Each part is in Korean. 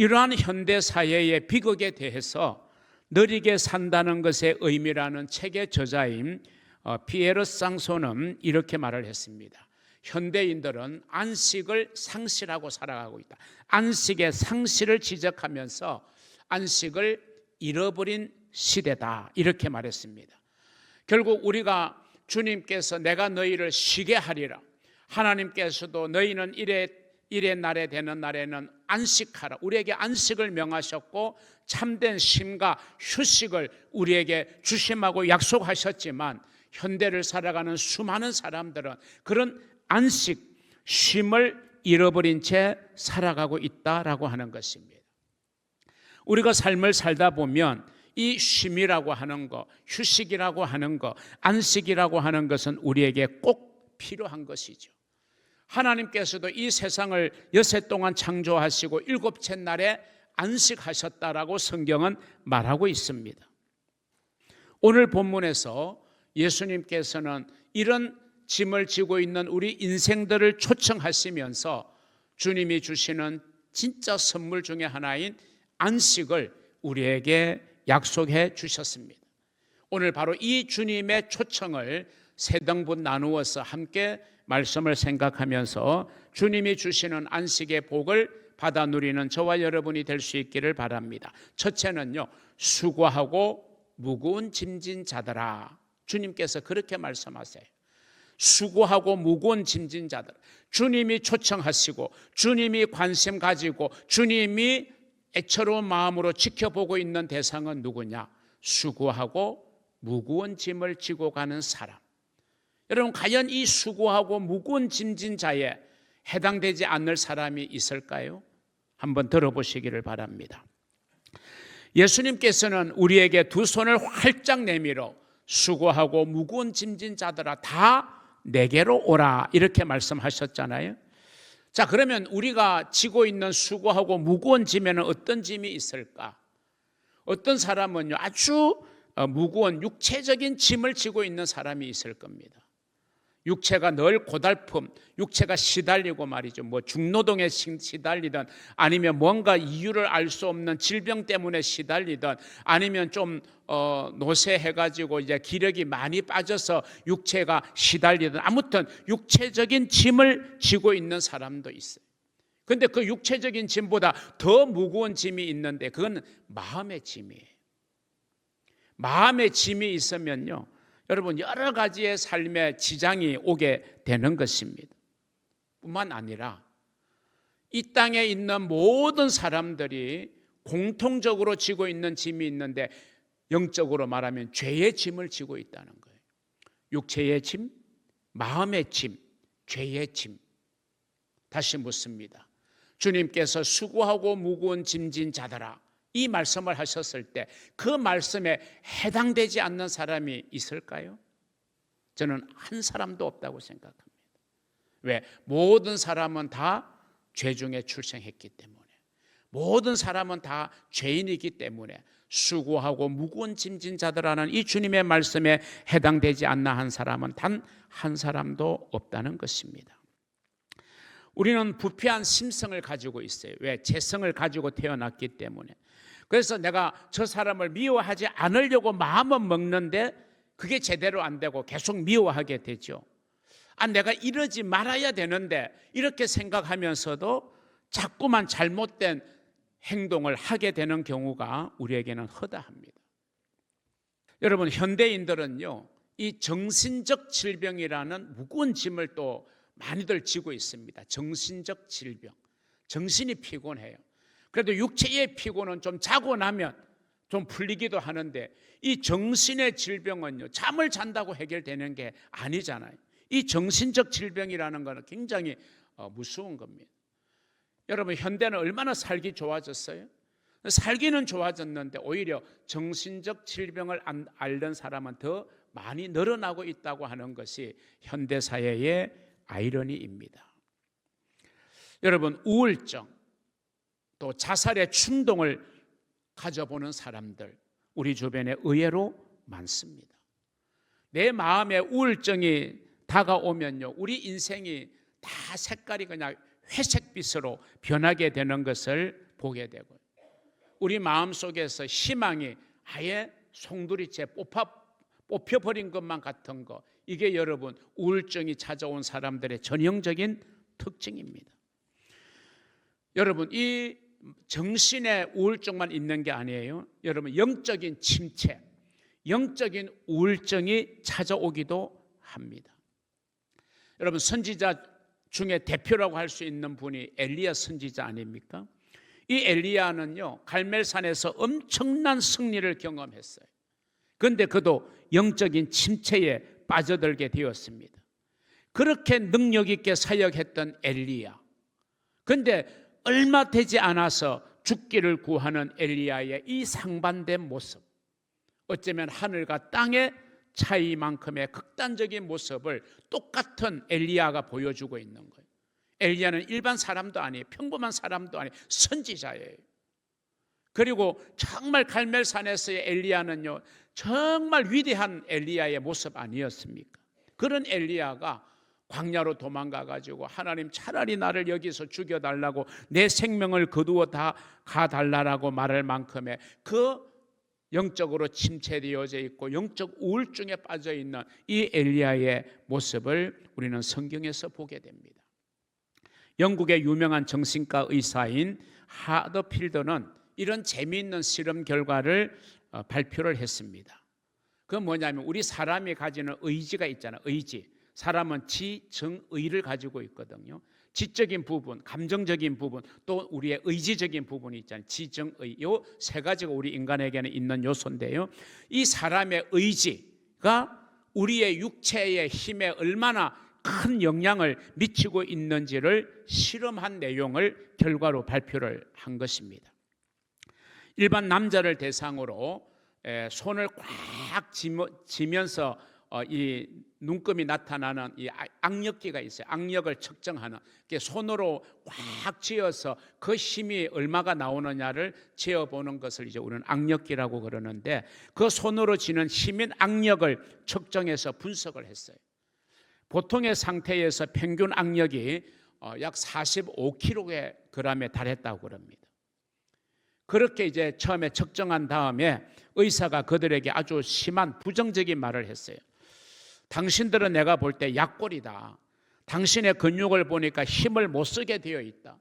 이러한 현대 사회의 비극에 대해서 느리게 산다는 것의 의미라는 책의 저자인 피에르 쌍소는 이렇게 말을 했습니다. 현대인들은 안식을 상실하고 살아가고 있다. 안식의 상실을 지적하면서 안식을 잃어버린 시대다, 이렇게 말했습니다. 결국 우리가 주님께서 내가 너희를 쉬게 하리라, 하나님께서도 너희는 이래 날에 되는 날에는 안식하라, 우리에게 안식을 명하셨고 참된 쉼과 휴식을 우리에게 주심하고 약속하셨지만, 현대를 살아가는 수많은 사람들은 그런 안식, 쉼을 잃어버린 채 살아가고 있다라고 하는 것입니다. 우리가 삶을 살다 보면 이 쉼이라고 하는 것, 휴식이라고 하는 것, 안식이라고 하는 것은 우리에게 꼭 필요한 것이죠. 하나님께서도 이 세상을 여세 동안 창조하시고 일곱째 날에 안식하셨다라고 성경은 말하고 있습니다. 오늘 본문에서 예수님께서는 이런 짐을 지고 있는 우리 인생들을 초청하시면서 주님이 주시는 진짜 선물 중에 하나인 안식을 우리에게 약속해 주셨습니다. 오늘 바로 이 주님의 초청을 세 등분 나누어서 함께 말씀을 생각하면서 주님이 주시는 안식의 복을 받아 누리는 저와 여러분이 될 수 있기를 바랍니다. 첫째는요, 수고하고 무거운 짐진 자들아. 주님께서 그렇게 말씀하세요. 수고하고 무거운 짐진 자들. 주님이 초청하시고 주님이 관심 가지고 주님이 애처로운 마음으로 지켜보고 있는 대상은 누구냐? 수고하고 무거운 짐을 지고 가는 사람. 여러분, 과연 이 수고하고 무거운 짐진 자에 해당되지 않을 사람이 있을까요? 한번 들어보시기를 바랍니다. 예수님께서는 우리에게 두 손을 활짝 내밀어 수고하고 무거운 짐진 자들아 다 내게로 오라, 이렇게 말씀하셨잖아요. 자, 그러면 우리가 지고 있는 수고하고 무거운 짐에는 어떤 짐이 있을까? 어떤 사람은요, 아주 무거운 육체적인 짐을 지고 있는 사람이 있을 겁니다. 육체가 늘 고달픔, 육체가 시달리고 말이죠. 뭐 중노동에 시달리든, 아니면 뭔가 이유를 알 수 없는 질병 때문에 시달리든, 아니면 좀 노쇠해가지고 이제 기력이 많이 빠져서 육체가 시달리든, 아무튼 육체적인 짐을 지고 있는 사람도 있어요. 그런데 그 육체적인 짐보다 더 무거운 짐이 있는데 그건 마음의 짐이에요. 마음의 짐이 있으면요, 여러분, 여러 가지의 삶의 지장이 오게 되는 것입니다. 뿐만 아니라 이 땅에 있는 모든 사람들이 공통적으로 지고 있는 짐이 있는데, 영적으로 말하면 죄의 짐을 지고 있다는 거예요. 육체의 짐, 마음의 짐, 죄의 짐. 다시 묻습니다. 주님께서 수고하고 무거운 짐진 자들아, 이 말씀을 하셨을 때 그 말씀에 해당되지 않는 사람이 있을까요? 저는 한 사람도 없다고 생각합니다. 왜? 모든 사람은 다 죄 중에 출생했기 때문에, 모든 사람은 다 죄인이기 때문에 수고하고 무거운 짐진 자들아는 이 주님의 말씀에 해당되지 않나 한 사람은 단 한 사람도 없다는 것입니다. 우리는 부패한 심성을 가지고 있어요. 왜? 죄성을 가지고 태어났기 때문에. 그래서 내가 저 사람을 미워하지 않으려고 마음은 먹는데 그게 제대로 안 되고 계속 미워하게 되죠. 내가 이러지 말아야 되는데, 이렇게 생각하면서도 자꾸만 잘못된 행동을 하게 되는 경우가 우리에게는 허다합니다. 여러분, 현대인들은요, 이 정신적 질병이라는 무거운 짐을 또 많이들 지고 있습니다. 정신적 질병, 정신이 피곤해요. 그래도 육체의 피곤은 좀 자고 나면 좀 풀리기도 하는데, 이 정신의 질병은요, 잠을 잔다고 해결되는 게 아니잖아요. 이 정신적 질병이라는 것은 굉장히 무서운 겁니다. 여러분, 현대는 얼마나 살기 좋아졌어요? 살기는 좋아졌는데 오히려 정신적 질병을 앓는 사람은 더 많이 늘어나고 있다고 하는 것이 현대사회의 아이러니입니다. 여러분, 우울증, 또 자살의 충동을 가져보는 사람들, 우리 주변에 의외로 많습니다. 내 마음에 우울증이 다가오면요, 우리 인생이 다 색깔이 그냥 회색빛으로 변하게 되는 것을 보게 되고요. 우리 마음속에서 희망이 아예 송두리째 뽑혀버린 것만 같은 거, 이게 여러분 우울증이 찾아온 사람들의 전형적인 특징입니다. 여러분, 이 정신의 우울증만 있는 게 아니에요. 여러분, 영적인 침체, 영적인 우울증이 찾아오기도 합니다. 여러분, 선지자 중에 대표라고 할 수 있는 분이 엘리야 선지자 아닙니까? 이 엘리야는요, 갈멜산에서 엄청난 승리를 경험했어요. 그런데 그도 영적인 침체에 빠져들게 되었습니다. 그렇게 능력 있게 사역했던 엘리야, 그런데 얼마 되지 않아서 죽기를 구하는 엘리야의 이 상반된 모습, 어쩌면 하늘과 땅의 차이만큼의 극단적인 모습을 똑같은 엘리야가 보여주고 있는 거예요. 엘리야는 일반 사람도 아니에요. 평범한 사람도 아니에요. 선지자예요. 그리고 정말 갈멜산에서의 엘리야는요, 정말 위대한 엘리야의 모습 아니었습니까? 그런 엘리야가 광야로 도망가가지고 하나님 차라리 나를 여기서 죽여달라고, 내 생명을 거두어 다 가달라고 말할 만큼의 그 영적으로 침체되어져 있고 영적 우울증에 빠져 있는 이 엘리야의 모습을 우리는 성경에서 보게 됩니다. 영국의 유명한 정신과 의사인 하더필더는 이런 재미있는 실험 결과를 발표를 했습니다. 그건 뭐냐면, 우리 사람이 가지는 의지가 있잖아요. 의지. 사람은 지정의를 가지고 있거든요. 지적인 부분, 감정적인 부분, 또 우리의 의지적인 부분이 있잖아요. 지정의. 이 세 가지가 우리 인간에게는 있는 요소인데요. 이 사람의 의지가 우리의 육체의 힘에 얼마나 큰 영향을 미치고 있는지를 실험한 내용을 결과로 발표를 한 것입니다. 일반 남자를 대상으로 손을 꽉 쥐면서 이 눈금이 나타나는 이 악력기가 있어요. 악력을 측정하는, 손으로 꽉 쥐어서 그 힘이 얼마가 나오느냐를 재어보는 것을 이제 우리는 악력기라고 그러는데, 그 손으로 쥐는 힘인 악력을 측정해서 분석을 했어요. 보통의 상태에서 평균 악력이 약 45kg에 달했다고 그럽니다. 그렇게 이제 처음에 측정한 다음에 의사가 그들에게 아주 심한 부정적인 말을 했어요. 당신들은 내가 볼 때 약골이다. 당신의 근육을 보니까 힘을 못 쓰게 되어 있다.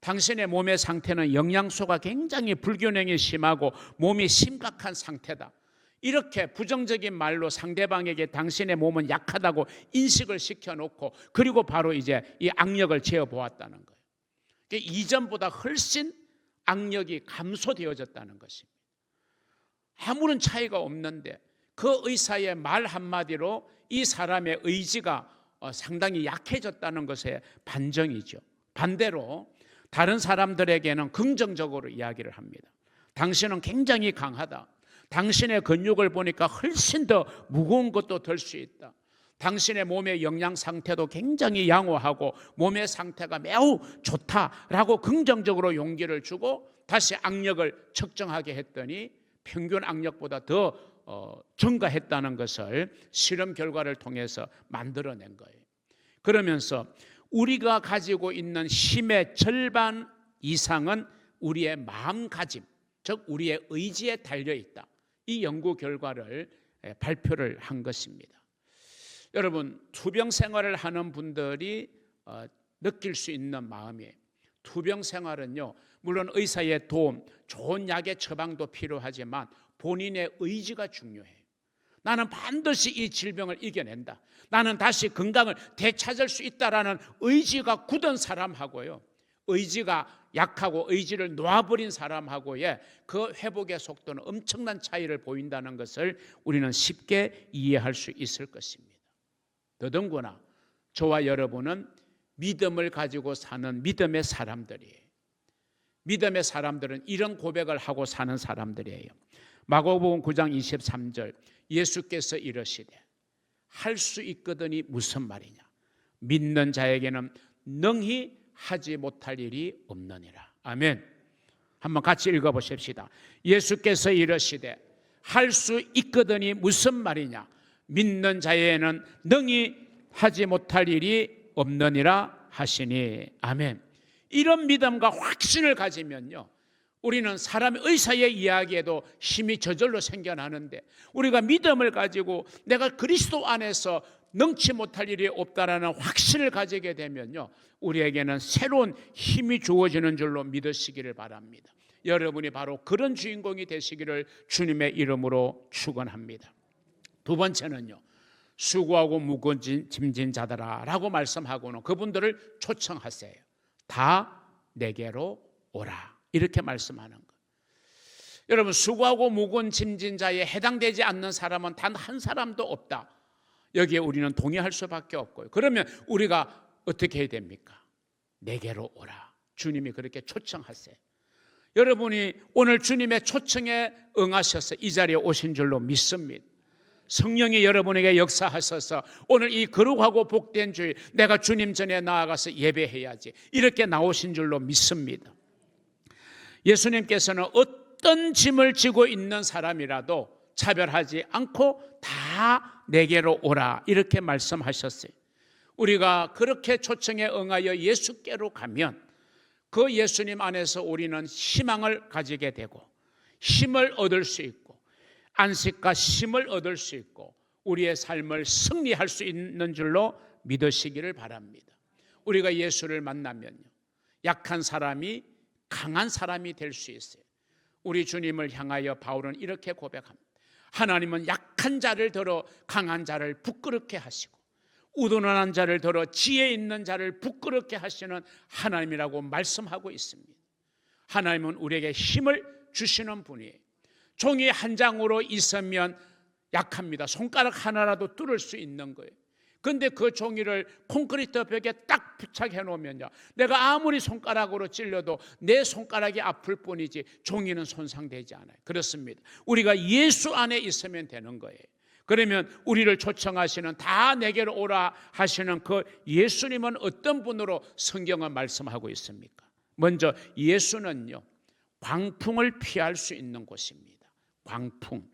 당신의 몸의 상태는 영양소가 굉장히 불균형이 심하고 몸이 심각한 상태다. 이렇게 부정적인 말로 상대방에게 당신의 몸은 약하다고 인식을 시켜놓고, 그리고 바로 이제 이 악력을 재어보았다는 거예요. 이전보다 훨씬 악력이 감소되어졌다는 것입니다. 아무런 차이가 없는데 그 의사의 말 한마디로 이 사람의 의지가 상당히 약해졌다는 것의 반증이죠. 반대로 다른 사람들에게는 긍정적으로 이야기를 합니다. 당신은 굉장히 강하다. 당신의 근육을 보니까 훨씬 더 무거운 것도 들 수 있다. 당신의 몸의 영양 상태도 굉장히 양호하고 몸의 상태가 매우 좋다라고 긍정적으로 용기를 주고, 다시 악력을 측정하게 했더니 평균 악력보다 더 증가했다는 것을 실험 결과를 통해서 만들어낸 거예요. 그러면서 우리가 가지고 있는 힘의 절반 이상은 우리의 마음가짐, 즉 우리의 의지에 달려있다. 이 연구 결과를 발표를 한 것입니다. 여러분, 투병 생활을 하는 분들이 느낄 수 있는 마음이에요. 투병 생활은요, 물론 의사의 도움, 좋은 약의 처방도 필요하지만 본인의 의지가 중요해요. 나는 반드시 이 질병을 이겨낸다. 나는 다시 건강을 되찾을 수 있다라는 의지가 굳은 사람하고요, 의지가 약하고 의지를 놓아버린 사람하고의 그 회복의 속도는 엄청난 차이를 보인다는 것을 우리는 쉽게 이해할 수 있을 것입니다. 더더군다나 저와 여러분은 믿음을 가지고 사는 믿음의 사람들이에요. 믿음의 사람들은 이런 고백을 하고 사는 사람들이에요. 마가복음 9장 23절, 예수께서 이르시되 할 수 있거든이 무슨 말이냐, 믿는 자에게는 능히 하지 못할 일이 없느니라. 아멘. 한번 같이 읽어보십시다. 예수께서 이르시되 할 수 있거든이 무슨 말이냐, 믿는 자에게는 능히 하지 못할 일이 없느니라 하시니. 아멘. 이런 믿음과 확신을 가지면요, 우리는 사람의 의사의 이야기에도 힘이 저절로 생겨나는데, 우리가 믿음을 가지고 내가 그리스도 안에서 능치 못할 일이 없다라는 확신을 가지게 되면요, 우리에게는 새로운 힘이 주어지는 줄로 믿으시기를 바랍니다. 여러분이 바로 그런 주인공이 되시기를 주님의 이름으로 축원합니다. 두 번째는요, 수고하고 무거운 짐진 자들아 라고 말씀하고는 그분들을 초청하세요. 다 내게로 오라, 이렇게 말씀하는 것. 여러분, 수고하고 무거운 짐진 자에 해당되지 않는 사람은 단 한 사람도 없다. 여기에 우리는 동의할 수밖에 없고요. 그러면 우리가 어떻게 해야 됩니까? 내게로 오라. 주님이 그렇게 초청하세요. 여러분이 오늘 주님의 초청에 응하셔서 이 자리에 오신 줄로 믿습니다. 성령이 여러분에게 역사하셔서 오늘 이 거룩하고 복된 주일, 내가 주님 전에 나아가서 예배해야지, 이렇게 나오신 줄로 믿습니다. 예수님께서는 어떤 짐을 지고 있는 사람이라도 차별하지 않고 다 내게로 오라, 이렇게 말씀하셨어요. 우리가 그렇게 초청에 응하여 예수께로 가면 그 예수님 안에서 우리는 희망을 가지게 되고 힘을 얻을 수 있고 안식과 힘을 얻을 수 있고 우리의 삶을 승리할 수 있는 줄로 믿으시기를 바랍니다. 우리가 예수를 만나면요, 약한 사람이 강한 사람이 될 수 있어요. 우리 주님을 향하여 바울은 이렇게 고백합니다. 하나님은 약한 자를 들어 강한 자를 부끄럽게 하시고 우둔한 자를 들어 지혜 있는 자를 부끄럽게 하시는 하나님이라고 말씀하고 있습니다. 하나님은 우리에게 힘을 주시는 분이에요. 종이 한 장으로 있으면 약합니다. 손가락 하나라도 뚫을 수 있는 거예요. 그런데 그 종이를 콘크리트 벽에 딱 부착해 놓으면요, 내가 아무리 손가락으로 찔러도 내 손가락이 아플 뿐이지 종이는 손상되지 않아요. 그렇습니다. 우리가 예수 안에 있으면 되는 거예요. 그러면 우리를 초청하시는 다 내게로 오라 하시는 그 예수님은 어떤 분으로 성경은 말씀하고 있습니까? 먼저 예수는요, 광풍을 피할 수 있는 곳입니다. 광풍.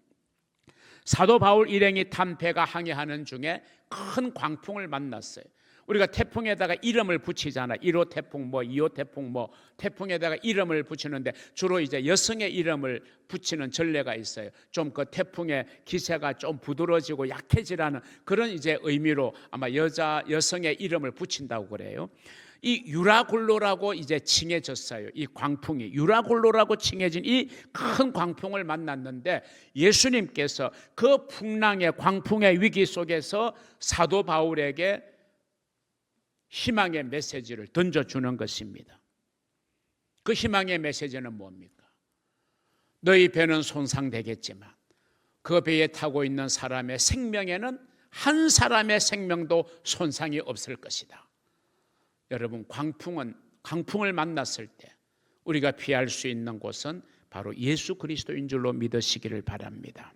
사도 바울 일행이 탄 배가 항해하는 중에 큰 광풍을 만났어요. 우리가 태풍에다가 이름을 붙이잖아. 1호 태풍, 2호 태풍, 태풍에다가 이름을 붙이는데 주로 이제 여성의 이름을 붙이는 전례가 있어요. 좀 그 태풍의 기세가 좀 부드러워지고 약해지라는 그런 이제 의미로 아마 여성의 이름을 붙인다고 그래요. 이 유라굴로라고 이제 칭해졌어요. 이 광풍이 유라굴로라고 칭해진 이 큰 광풍을 만났는데 예수님께서 그 풍랑의 광풍의 위기 속에서 사도 바울에게 희망의 메시지를 던져주는 것입니다. 그 희망의 메시지는 뭡니까? 너희 배는 손상되겠지만 그 배에 타고 있는 사람의 생명에는 한 사람의 생명도 손상이 없을 것이다. 여러분, 광풍을 만났을 때 우리가 피할 수 있는 곳은 바로 예수 그리스도인 줄로 믿으시기를 바랍니다.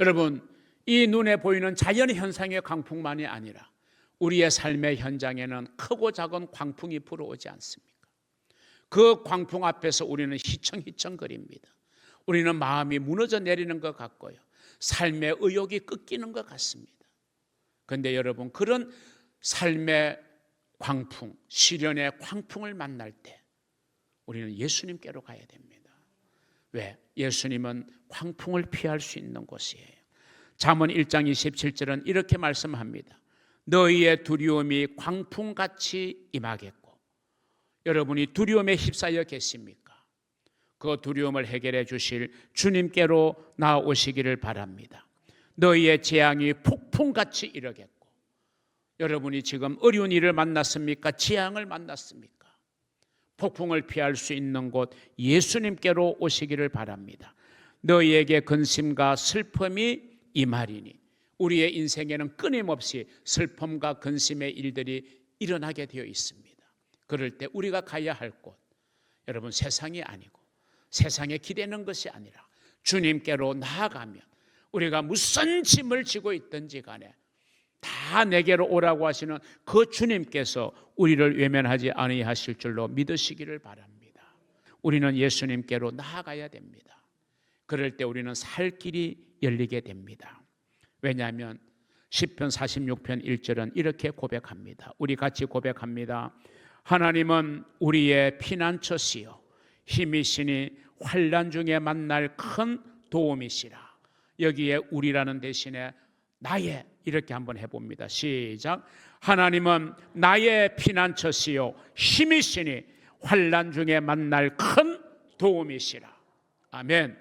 여러분, 이 눈에 보이는 자연 현상의 광풍만이 아니라 우리의 삶의 현장에는 크고 작은 광풍이 불어오지 않습니까? 그 광풍 앞에서 우리는 휘청휘청거립니다. 우리는 마음이 무너져 내리는 것 같고요, 삶의 의욕이 꺾이는 것 같습니다. 그런데 여러분, 그런 삶의 광풍, 시련의 광풍을 만날 때 우리는 예수님께로 가야 됩니다. 왜? 예수님은 광풍을 피할 수 있는 곳이에요. 잠언 1장 27절은 이렇게 말씀합니다. 너희의 두려움이 광풍같이 임하겠고. 여러분이 두려움에 휩싸여 계십니까? 그 두려움을 해결해 주실 주님께로 나오시기를 바랍니다. 너희의 재앙이 폭풍같이 이르겠고. 여러분이 지금 어려운 일을 만났습니까? 재앙을 만났습니까? 폭풍을 피할 수 있는 곳 예수님께로 오시기를 바랍니다. 너희에게 근심과 슬픔이 임하리니. 우리의 인생에는 끊임없이 슬픔과 근심의 일들이 일어나게 되어 있습니다. 그럴 때 우리가 가야 할 곳, 여러분, 세상이 아니고 세상에 기대는 것이 아니라 주님께로 나아가면 우리가 무슨 짐을 지고 있든지 간에 다 내게로 오라고 하시는 그 주님께서 우리를 외면하지 아니하실 줄로 믿으시기를 바랍니다. 우리는 예수님께로 나아가야 됩니다. 그럴 때 우리는 살 길이 열리게 됩니다. 왜냐하면 시편 46편 1절은 이렇게 고백합니다. 우리 같이 고백합니다. 하나님은 우리의 피난처시요 힘이시니 환난 중에 만날 큰 도움이시라. 여기에 우리라는 대신에 나의, 이렇게 한번 해봅니다. 시작. 하나님은 나의 피난처시요 힘이시니 환난 중에 만날 큰 도움이시라. 아멘.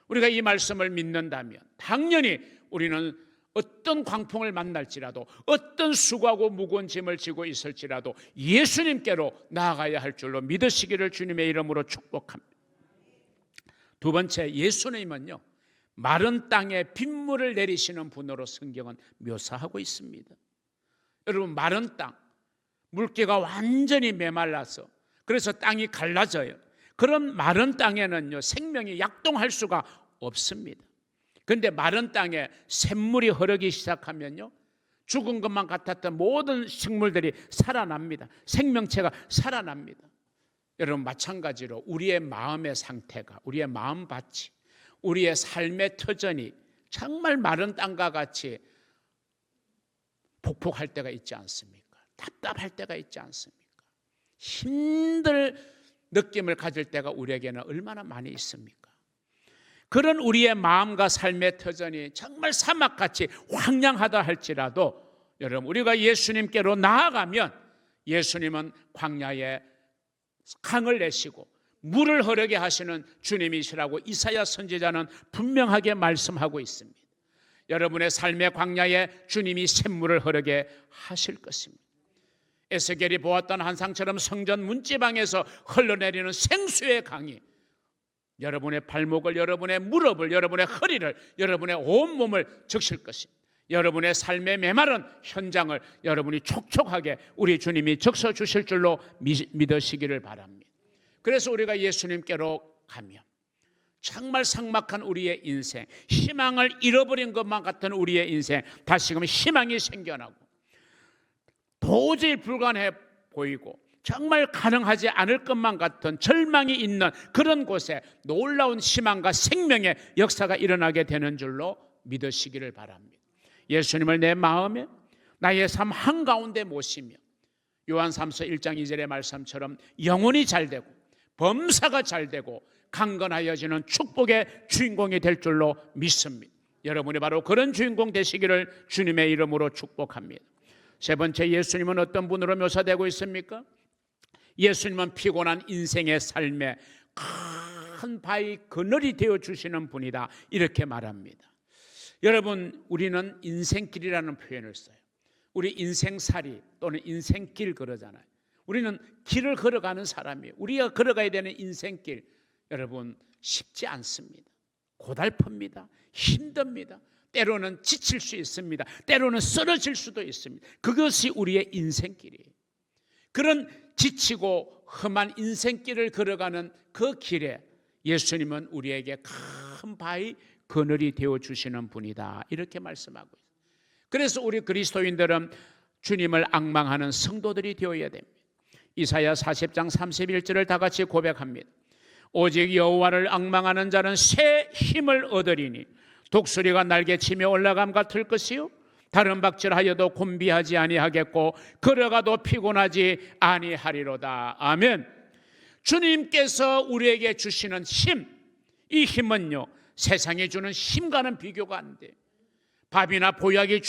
우리가 이 말씀을 믿는다면 당연히 우리는 어떤 광풍을 만날지라도, 어떤 수고하고 무거운 짐을 지고 있을지라도 예수님께로 나아가야 할 줄로 믿으시기를 주님의 이름으로 축복합니다. 두 번째, 예수님은요 마른 땅에 빗물을 내리시는 분으로 성경은 묘사하고 있습니다. 여러분, 마른 땅, 물기가 완전히 메말라서 그래서 땅이 갈라져요. 그런 마른 땅에는요 생명이 약동할 수가 없습니다. 그런데 마른 땅에 샘물이 흐르기 시작하면요 죽은 것만 같았던 모든 식물들이 살아납니다. 생명체가 살아납니다. 여러분, 마찬가지로 우리의 마음의 상태가, 우리의 마음밭이, 우리의 삶의 터전이 정말 마른 땅과 같이 폭폭할 때가 있지 않습니까? 답답할 때가 있지 않습니까? 힘들 느낌을 가질 때가 우리에게는 얼마나 많이 있습니까? 그런 우리의 마음과 삶의 터전이 정말 사막같이 황량하다 할지라도 여러분, 우리가 예수님께로 나아가면 예수님은 광야에 강을 내시고 물을 흐르게 하시는 주님이시라고 이사야 선지자는 분명하게 말씀하고 있습니다. 여러분의 삶의 광야에 주님이 샘물을 흐르게 하실 것입니다. 에스겔이 보았던 환상처럼 성전 문지방에서 흘러내리는 생수의 강이 여러분의 발목을, 여러분의 무릎을, 여러분의 허리를, 여러분의 온몸을 적실 것입니다. 여러분의 삶의 메마른 현장을 여러분이 촉촉하게 우리 주님이 적셔 주실 줄로 믿으시기를 바랍니다. 그래서 우리가 예수님께로 가면 정말 삭막한 우리의 인생, 희망을 잃어버린 것만 같은 우리의 인생, 다시금 희망이 생겨나고 도저히 불가능해 보이고 정말 가능하지 않을 것만 같은 절망이 있는 그런 곳에 놀라운 희망과 생명의 역사가 일어나게 되는 줄로 믿으시기를 바랍니다. 예수님을 내 마음에, 나의 삶 한가운데 모시며 요한삼서 1장 2절의 말씀처럼 영혼이 잘되고 범사가 잘되고 강건하여지는 축복의 주인공이 될 줄로 믿습니다. 여러분이 바로 그런 주인공 되시기를 주님의 이름으로 축복합니다. 세 번째, 예수님은 어떤 분으로 묘사되고 있습니까? 예수님은 피곤한 인생의 삶에 큰 바위 그늘이 되어주시는 분이다, 이렇게 말합니다. 여러분, 우리는 인생길이라는 표현을 써요. 우리 인생살이 또는 인생길 그러잖아요. 우리는 길을 걸어가는 사람이에요. 우리가 걸어가야 되는 인생길, 여러분 쉽지 않습니다. 고달픕니다. 힘듭니다. 때로는 지칠 수 있습니다. 때로는 쓰러질 수도 있습니다. 그것이 우리의 인생길이에요. 그런 지치고 험한 인생길을 걸어가는 그 길에 예수님은 우리에게 큰 바위 그늘이 되어주시는 분이다, 이렇게 말씀하고 있어요. 그래서 우리 그리스도인들은 주님을 앙망하는 성도들이 되어야 됩니다. 이사야 40장 31절을 다 같이 고백합니다. 오직 여호와를 앙망하는 자는 새 힘을 얻으리니 독수리가 날개치며 올라감 같을 것이요 다른 박질하여도 곤비하지 아니하겠고 걸어가도 피곤하지 아니하리로다. 아멘. 주님께서 우리에게 주시는 힘, 이 힘은요 세상이 주는 힘과는 비교가 안 돼. 밥이나 보약이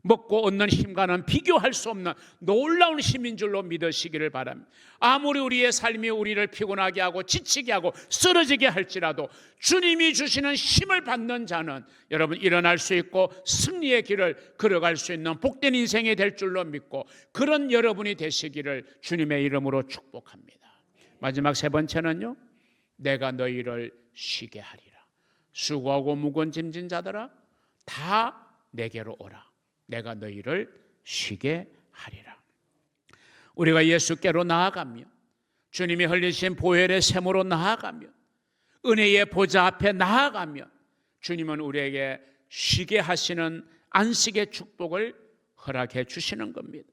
먹고 얻는 힘과는 비교할 수 없는 놀라운 힘인 줄로 믿으시기를 바랍니다. 아무리 우리의 삶이 우리를 피곤하게 하고 지치게 하고 쓰러지게 할지라도 주님이 주시는 힘을 받는 자는 여러분 일어날 수 있고 승리의 길을 걸어갈 수 있는 복된 인생이 될 줄로 믿고 그런 여러분이 되시기를 주님의 이름으로 축복합니다. 마지막 세 번째는요, 내가 너희를 쉬게 하리라. 수고하고 무거운 짐진 자들아 다 내게로 오라. 내가 너희를 쉬게 하리라. 우리가 예수께로 나아가며 주님이 흘리신 보혈의 샘으로 나아가며 은혜의 보좌 앞에 나아가며 주님은 우리에게 쉬게 하시는 안식의 축복을 허락해 주시는 겁니다.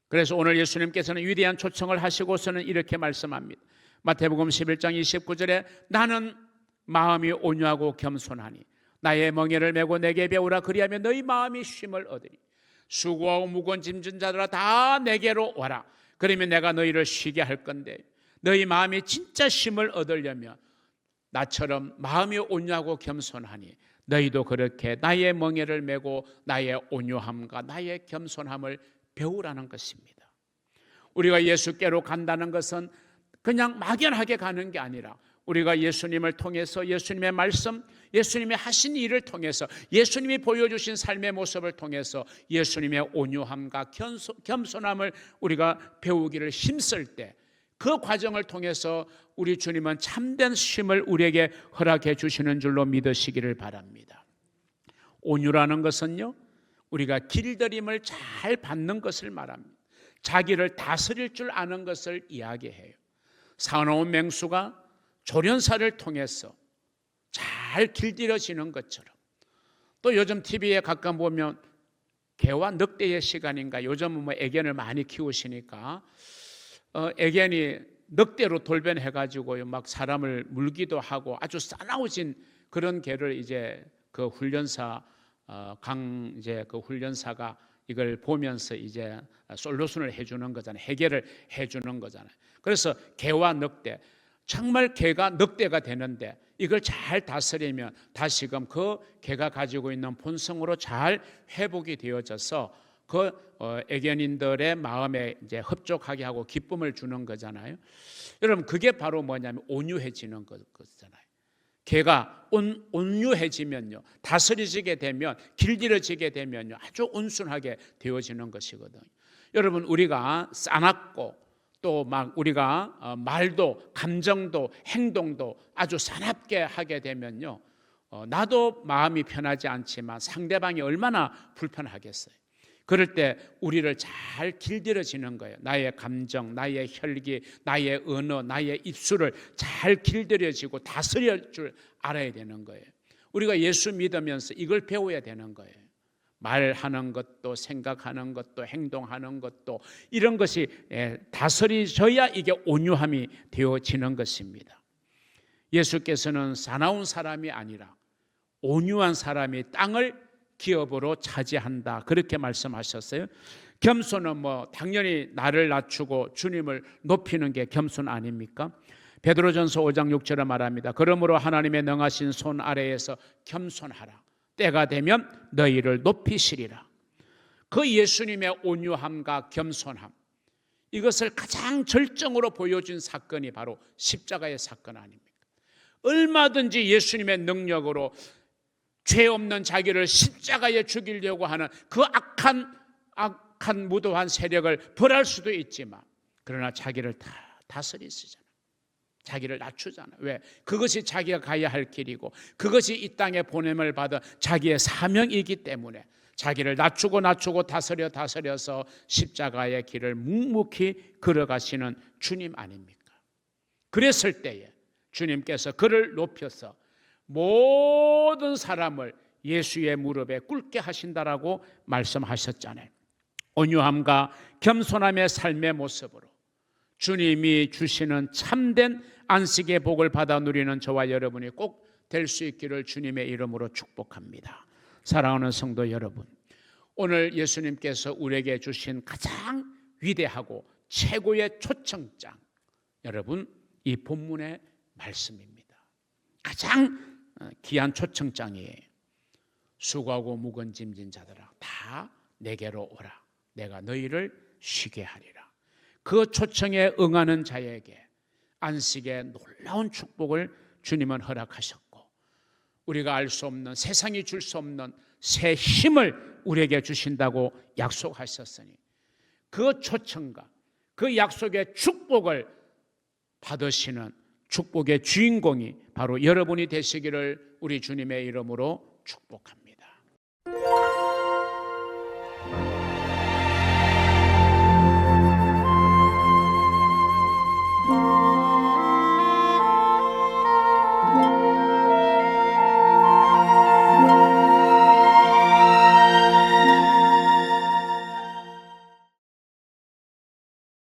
그래서 오늘 예수님께서는 위대한 초청을 하시고서는 이렇게 말씀합니다. 마태복음 11장 29절에 나는 마음이 온유하고 겸손하니 나의 멍에를 메고 내게 배우라. 그리하면 너희 마음이 쉼을 얻으리. 수고하고 무거운 짐진 자들아 다 내게로 와라. 그러면 내가 너희를 쉬게 할 건데 너희 마음이 진짜 쉼을 얻으려면 나처럼 마음이 온유하고 겸손하니 너희도 그렇게 나의 멍에를 메고 나의 온유함과 나의 겸손함을 배우라는 것입니다. 우리가 예수께로 간다는 것은 그냥 막연하게 가는 게 아니라 우리가 예수님을 통해서 예수님의 말씀, 예수님이 하신 일을 통해서 예수님이 보여주신 삶의 모습을 통해서 예수님의 온유함과 겸손함을 우리가 배우기를 힘쓸 때 그 과정을 통해서 우리 주님은 참된 쉼을 우리에게 허락해 주시는 줄로 믿으시기를 바랍니다. 온유라는 것은요, 우리가 길들임을 잘 받는 것을 말합니다. 자기를 다스릴 줄 아는 것을 이야기해요. 사나운 맹수가 조련사를 통해서 잘 길들여지는 것처럼, 또 요즘 TV에 가끔 보면 개와 늑대의 시간인가, 요즘은 뭐 애견을 많이 키우시니까 애견이 늑대로 돌변해가지고 막 사람을 물기도 하고 아주 싸나워진 그런 개를 이제 그 훈련사 그 훈련사가 이걸 보면서 이제 솔루션을 해주는 거잖아요. 해결을 해주는 거잖아요. 그래서 개와 늑대, 정말 개가 늑대가 되는데 이걸 잘 다스리면 다시금 그 개가 가지고 있는 본성으로 잘 회복이 되어져서 그 애견인들의 마음에 이제 흡족하게 하고 기쁨을 주는 거잖아요. 여러분, 그게 바로 뭐냐면 온유해지는 거잖아요. 개가 온유해지면요, 다스려지게 되면, 길들여지게 되면요, 아주 온순하게 되어지는 것이거든요. 여러분, 우리가 싸납고 또 막 우리가 말도 감정도 행동도 아주 사납게 하게 되면요, 나도 마음이 편하지 않지만 상대방이 얼마나 불편하겠어요. 그럴 때 우리를 잘 길들여지는 거예요. 나의 감정, 나의 혈기, 나의 언어, 나의 입술을 잘 길들여지고 다스릴 줄 알아야 되는 거예요. 우리가 예수 믿으면서 이걸 배워야 되는 거예요. 말하는 것도 생각하는 것도 행동하는 것도 이런 것이 다스려져야 이게 온유함이 되어지는 것입니다. 예수께서는 사나운 사람이 아니라 온유한 사람이 땅을 기업으로 차지한다, 그렇게 말씀하셨어요. 겸손은 뭐 당연히 나를 낮추고 주님을 높이는 게 겸손 아닙니까? 베드로전서 5장 6절에 말합니다. 그러므로 하나님의 능하신 손 아래에서 겸손하라. 때가 되면 너희를 높이시리라. 그 예수님의 온유함과 겸손함, 이것을 가장 절정으로 보여준 사건이 바로 십자가의 사건 아닙니까? 얼마든지 예수님의 능력으로 죄 없는 자기를 십자가에 죽이려고 하는 그 악한 무도한 세력을 벌할 수도 있지만, 그러나 자기를 다 다스리시잖아요. 자기를 낮추잖아요. 왜? 그것이 자기가 가야 할 길이고 그것이 이 땅에 보냄을 받은 자기의 사명이기 때문에 자기를 낮추고 다스려서 십자가의 길을 묵묵히 걸어가시는 주님 아닙니까? 그랬을 때에 주님께서 그를 높여서 모든 사람을 예수의 무릎에 꿇게 하신다라고 말씀하셨잖아요. 온유함과 겸손함의 삶의 모습으로 주님이 주시는 참된 안식의 복을 받아 누리는 저와 여러분이 꼭 될 수 있기를 주님의 이름으로 축복합니다. 사랑하는 성도 여러분, 오늘 예수님께서 우리에게 주신 가장 위대하고 최고의 초청장, 여러분, 이 본문의 말씀입니다. 가장 귀한 초청장이에요. 수고하고 무거운 짐진 자들아 다 내게로 오라. 내가 너희를 쉬게 하리라. 그 초청에 응하는 자에게 안식의 놀라운 축복을 주님은 허락하셨고, 우리가 알 수 없는, 세상이 줄 수 없는 새 힘을 우리에게 주신다고 약속하셨으니 그 초청과 그 약속의 축복을 받으시는 축복의 주인공이 바로 여러분이 되시기를 우리 주님의 이름으로 축복합니다.